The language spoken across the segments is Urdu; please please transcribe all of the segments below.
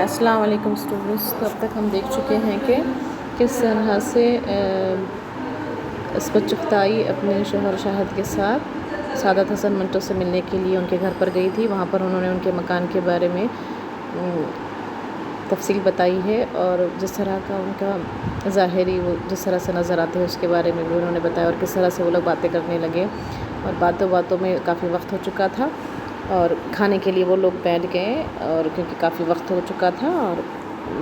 السلام علیکم اسٹوڈنٹس، تو اب تک ہم دیکھ چکے ہیں کہ کس طرح سے عصمت چغتائی اپنے شوہر شاہد کے ساتھ سعادت حسن منٹو سے ملنے کے لیے ان کے گھر پر گئی تھی۔ وہاں پر انہوں نے ان کے مکان کے بارے میں تفصیل بتائی ہے، اور جس طرح کا ان کا ظاہری وہ جس طرح سے نظر آتے ہیں اس کے بارے میں بھی انہوں نے بتایا، اور کس طرح سے وہ لوگ باتیں کرنے لگے، اور باتوں میں کافی وقت ہو چکا تھا اور کھانے کے لیے وہ لوگ بیٹھ گئے، اور کیونکہ کافی وقت ہو چکا تھا، اور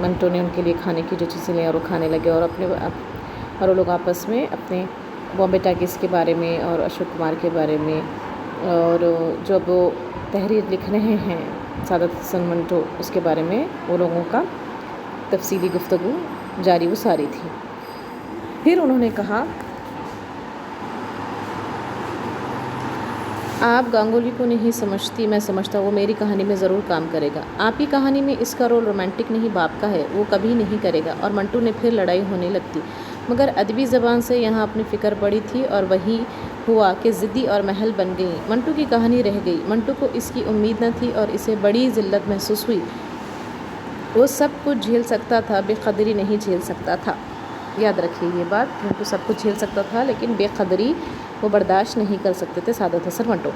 منٹو نے ان کے لیے کھانے کی جو چیزیں لیں اور وہ کھانے لگے، اور وہ لوگ آپس میں اپنے بامبے ٹاکیز کے بارے میں اور اشوک کمار کے بارے میں، اور جب وہ تحریر لکھ رہے ہیں سعادت حسن منٹو اس کے بارے میں وہ لوگوں کا تفصیلی گفتگو جاری و ساری تھی۔ پھر انہوں نے کہا، آپ گانگولی کو نہیں سمجھتی، میں سمجھتا وہ میری کہانی میں ضرور کام کرے گا۔ آپ کی کہانی میں اس کا رول رومانٹک نہیں باپ کا ہے، وہ کبھی نہیں کرے گا۔ اور منٹو نے پھر لڑائی ہونے لگتی، مگر ادبی زبان سے یہاں اپنی فکر پڑی تھی، اور وہی ہوا کہ ضدی اور محل بن گئی۔ منٹو کی کہانی رہ گئی۔ منٹو کو اس کی امید نہ تھی اور اسے بڑی ذلت محسوس ہوئی۔ وہ سب کچھ جھیل سکتا تھا، بے قدری نہیں جھیل سکتا تھا۔ یاد رکھیے یہ بات، منٹو سب کچھ جھیل سکتا تھا لیکن بے قدری وہ برداشت نہیں کر سکتے تھے سعادت حسن منٹو۔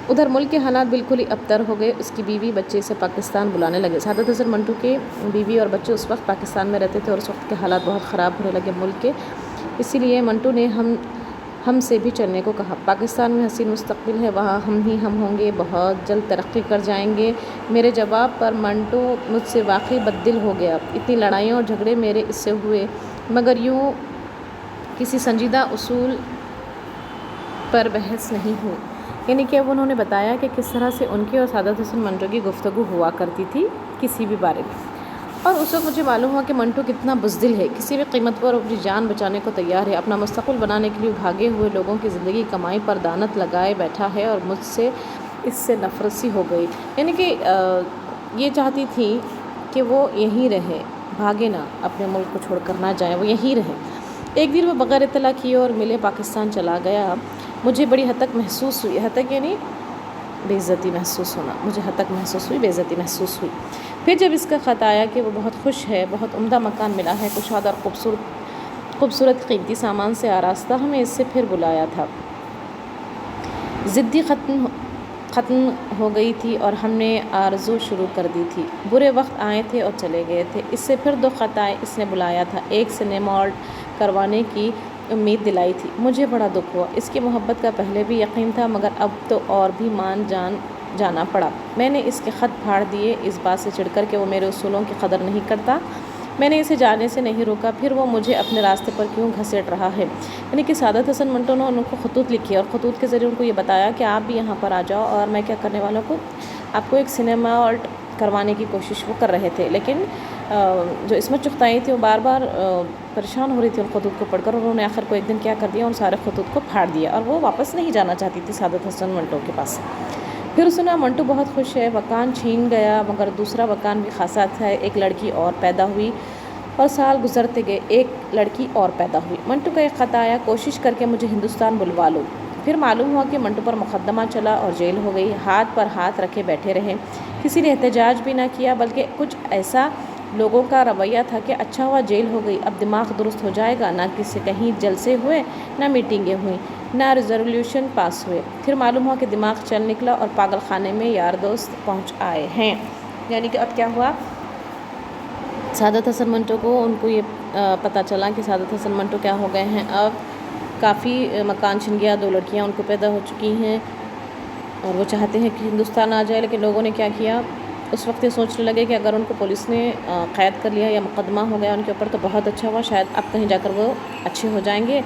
ادھر ملک کے حالات بالکل ہی ابتر ہو گئے۔ اس کی بیوی بچے اسے پاکستان بلانے لگے۔ سعادت حسن منٹو کے بیوی اور بچے اس وقت پاکستان میں رہتے تھے، اور اس وقت کے حالات بہت خراب ہونے لگے ملک کے، اسی لیے منٹو نے ہم سے بھی چلنے کو کہا۔ پاکستان میں حسین مستقبل ہے، وہاں ہم ہوں گے، بہت جلد ترقی کر جائیں گے۔ میرے جواب پر منٹو مجھ سے واقعی بددل ہو گیا۔ اتنی لڑائیاں اور جھگڑے میرے اس سے ہوئے، مگر یوں کسی سنجیدہ اصول پر بحث نہیں ہوئی۔ یعنی کہ اب انہوں نے بتایا کہ کس طرح سے ان کے اور سعادت حسن منٹو کی گفتگو ہوا کرتی تھی کسی بھی بارے میں، اور اس وقت مجھے معلوم ہوا کہ منٹو کتنا بزدل ہے، کسی بھی قیمت پر اپنی جان بچانے کو تیار ہے، اپنا مستقبل بنانے کے لیے بھاگے ہوئے لوگوں کی زندگی کمائی پر دانت لگائے بیٹھا ہے، اور مجھ سے اس سے نفرت سی ہو گئی۔ یعنی کہ یہ چاہتی تھی کہ وہ یہیں رہے، بھاگے نہ، اپنے ملک کو چھوڑ کر نہ جائے، وہ یہیں رہے۔ ایک دن وہ بغیر اطلاع کیے اور ملے پاکستان چلا گیا۔ مجھے بڑی حد تک محسوس ہوئی، حد تک یعنی بے عزتی محسوس ہونا، مجھے حد تک محسوس ہوئی، بے عزتی محسوس ہوئی۔ پھر جب اس کا خط آیا کہ وہ بہت خوش ہے، بہت عمدہ مکان ملا ہے، کشاد اور خوبصورت قیمتی سامان سے آراستہ، ہمیں اس سے پھر بلایا تھا۔ ضدی ختم ہو گئی تھی اور ہم نے آرزو شروع کر دی تھی۔ برے وقت آئے تھے اور چلے گئے تھے۔ اس سے پھر 2 خط آئے، اس نے بلایا تھا، ایک سنیما کروانے کی امید دلائی تھی۔ مجھے بڑا دکھ ہوا، اس کی محبت کا پہلے بھی یقین تھا، مگر اب تو اور بھی جانا پڑا۔ میں نے اس کے خط پھاڑ دیے، اس بات سے چڑھ کر کہ وہ میرے اصولوں کی قدر نہیں کرتا۔ میں نے اسے جانے سے نہیں روکا، پھر وہ مجھے اپنے راستے پر کیوں گھسیٹ رہا ہے۔ یعنی کہ سعادت حسن منٹو نے ان کو خطوط لکھی اور خطوط کے ذریعے ان کو یہ بتایا کہ آپ بھی یہاں پر آ جاؤ، اور میں کیا کرنے والوں کو آپ کو ایک سنیما کروانے کی کوشش وہ کر رہے تھے۔ لیکن جو عصمت چغتائی تھی وہ بار بار پریشان ہو رہی تھی ان خطوط کو پڑھ کر، اور انہوں نے آخر کو ایک دن کیا کر دیا، ان سارے خطوط کو پھاڑ دیا، اور وہ واپس نہیں جانا چاہتی تھی سعادت حسن منٹو کے پاس۔ پھر سنا منٹو بہت خوش ہے، مکان چھین گیا، مگر دوسرا مکان بھی خاصا ہے، ایک لڑکی اور پیدا ہوئی، اور سال گزرتے گئے، ایک لڑکی اور پیدا ہوئی۔ منٹو کا ایک خط آیا، کوشش کر کے مجھے ہندوستان بلوا لو۔ پھر معلوم ہوا کہ منٹو پر مقدمہ چلا اور جیل ہو گئی۔ ہاتھ پر ہاتھ رکھے بیٹھے رہے، کسی نے احتجاج بھی نہ کیا، بلکہ کچھ ایسا لوگوں کا رویہ تھا کہ اچھا ہوا جیل ہو گئی، اب دماغ درست ہو جائے گا۔ نہ کسی کہیں جلسے ہوئے، نہ میٹنگیں ہوئیں، نہ ریزولوشن پاس ہوئے۔ پھر معلوم ہوا کہ دماغ چل نکلا اور پاگل خانے میں یار دوست پہنچ آئے ہیں۔ یعنی کہ اب کیا ہوا، سعادت حسن منٹو کو ان کو یہ پتہ چلا کہ سعادت حسن منٹو کیا ہو گئے ہیں، اب کافی مکان چھن گیا، 2 لڑکیاں ان کو پیدا ہو چکی ہیں، اور وہ چاہتے ہیں کہ ہندوستان آ جائے۔ لیکن لوگوں نے کیا کیا، اس وقت یہ سوچنے لگے کہ اگر ان کو پولیس نے قید کر لیا یا مقدمہ ہو گیا ان کے اوپر تو بہت اچھا ہوا، شاید اب کہیں جا کر وہ اچھے ہو جائیں گے۔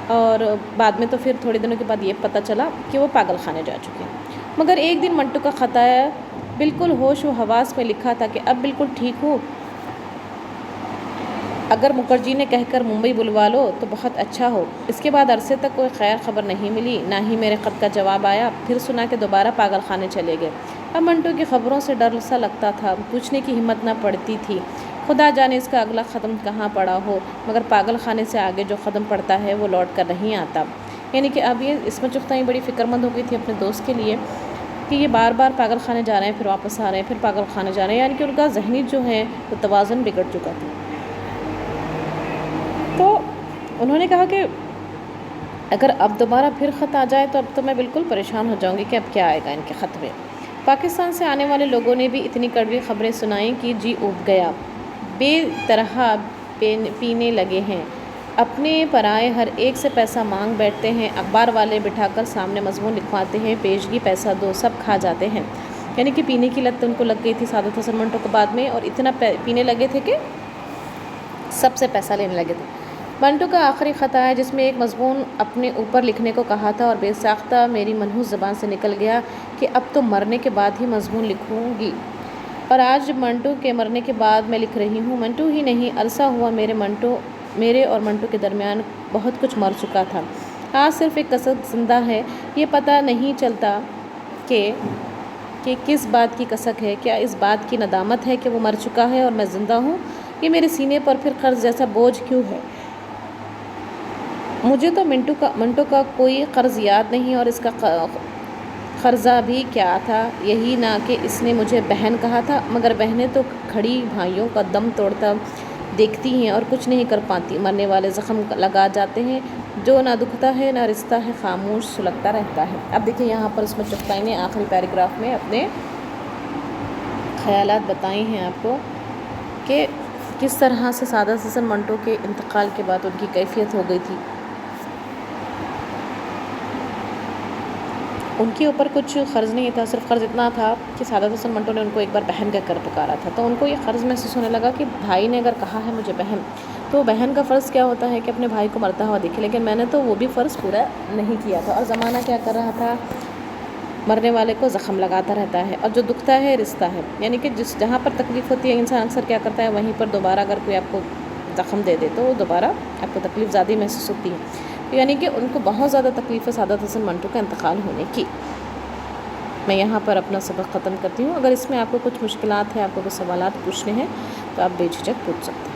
اور بعد میں تو پھر تھوڑے دنوں کے بعد یہ پتہ چلا کہ وہ پاگل خانے جا چکے ہیں۔ مگر ایک دن منٹو کا خط آیا، بالکل ہوش و حواس میں لکھا تھا کہ اب بالکل ٹھیک ہوں، اگر مکھرجی نے کہہ کر ممبئی بلوا لو تو بہت اچھا ہو۔ اس کے بعد عرصے تک کوئی خیر خبر نہیں ملی، نہ ہی میرے خط کا جواب آیا۔ پھر سنا کہ دوبارہ پاگل خانے چلے گئے۔ اب منٹو کی خبروں سے ڈر سا لگتا تھا، پوچھنے کی ہمت نہ پڑتی تھی، خدا جانے اس کا اگلا قدم کہاں پڑا ہو، مگر پاگل خانے سے آگے جو قدم پڑتا ہے وہ لوٹ کر نہیں آتا۔ یعنی کہ اب یہ عصمت چغتائی بڑی فکر مند ہو گئی تھی اپنے دوست کے لیے کہ یہ بار بار پاگل خانے جا رہے ہیں، پھر واپس آ رہے ہیں، پھر پاگل خانے جا رہے ہیں، یعنی کہ ان کا ذہنی جو ہے وہ توازن بگڑ چکا تھا۔ تو انہوں نے کہا کہ اگر اب دوبارہ پھر خط آ جائے تو اب تو میں بالکل پریشان ہو جاؤں گی کہ اب کیا آئے گا ان کے خط میں۔ پاکستان سے آنے والے لوگوں نے بھی اتنی کڑوی خبریں سنائیں کہ جی اوب گیا، بے طرح پینے لگے ہیں، اپنے پرائے ہر ایک سے پیسہ مانگ بیٹھتے ہیں، اخبار والے بٹھا کر سامنے مضمون لکھواتے ہیں، پیشگی پیسہ دو، سب کھا جاتے ہیں۔ یعنی کہ پینے کی لت ان کو لگ گئی تھی سعادت حسن منٹو کے بعد میں، اور اتنا پینے لگے تھے کہ سب سے پیسہ لینے لگے تھے۔ منٹو کا آخری خط آیا جس میں ایک مضمون اپنے اوپر لکھنے کو کہا تھا اور بے ساختہ میری منحوس زبان سے نکل گیا کہ اب تو مرنے کے بعد ہی مضمون لکھوں گی، اور آج منٹو کے مرنے کے بعد میں لکھ رہی ہوں۔ منٹو ہی نہیں، عرصہ ہوا میرے اور منٹو کے درمیان بہت کچھ مر چکا تھا، آج صرف ایک کسک زندہ ہے۔ یہ پتہ نہیں چلتا کہ کس بات کی کسک ہے، کیا اس بات کی ندامت ہے کہ وہ مر چکا ہے اور میں زندہ ہوں؟ یہ میرے سینے پر پھر قرض جیسا بوجھ کیوں ہے؟ مجھے تو منٹو کا کوئی قرض یاد نہیں، اور اس کا قرضہ بھی کیا تھا، یہی نہ کہ اس نے مجھے بہن کہا تھا، مگر بہنیں تو کھڑی بھائیوں کا دم توڑتا دیکھتی ہیں اور کچھ نہیں کر پاتی، مرنے والے زخم لگا جاتے ہیں، جو نہ دکھتا ہے نہ رستا ہے، خاموش سلگتا رہتا ہے۔ اب دیکھیں یہاں پر اس میں چغتائی نے آخری پیراگراف میں اپنے خیالات بتائے ہیں آپ کو کہ کس طرح سے سعادت حسن منٹو کے انتقال کے بعد ان کی کیفیت ہو گئی تھی۔ ان کے اوپر کچھ قرض نہیں تھا، صرف قرض اتنا تھا کہ سعادت حسن منٹو نے ان کو ایک بار بہن کہہ کر پکارا تھا، تو ان کو یہ قرض محسوس ہونے لگا کہ بھائی نے اگر کہا ہے مجھے بہن، تو بہن کا فرض کیا ہوتا ہے کہ اپنے بھائی کو مرتا ہوا دیکھے، لیکن میں نے تو وہ بھی فرض پورا نہیں کیا تھا، اور زمانہ کیا کر رہا تھا، مرنے والے کو زخم لگاتا رہتا ہے، اور جو دکھتا ہے رستا ہے، یعنی کہ جہاں پر تکلیف ہوتی ہے انسان اکثر کیا کرتا ہے، وہیں پر دوبارہ اگر کوئی آپ کو زخم دے دے تو دوبارہ آپ کو تکلیف زیادہ محسوس ہوتی ہے، یعنی کہ ان کو بہت زیادہ تکلیف ہے سعادت حسن منٹو کا انتقال ہونے کی۔ میں یہاں پر اپنا سبق ختم کرتی ہوں۔ اگر اس میں آپ کو کچھ مشکلات ہیں، آپ کو کچھ سوالات پوچھنے ہیں تو آپ بے جھجک پوچھ سکتے ہیں۔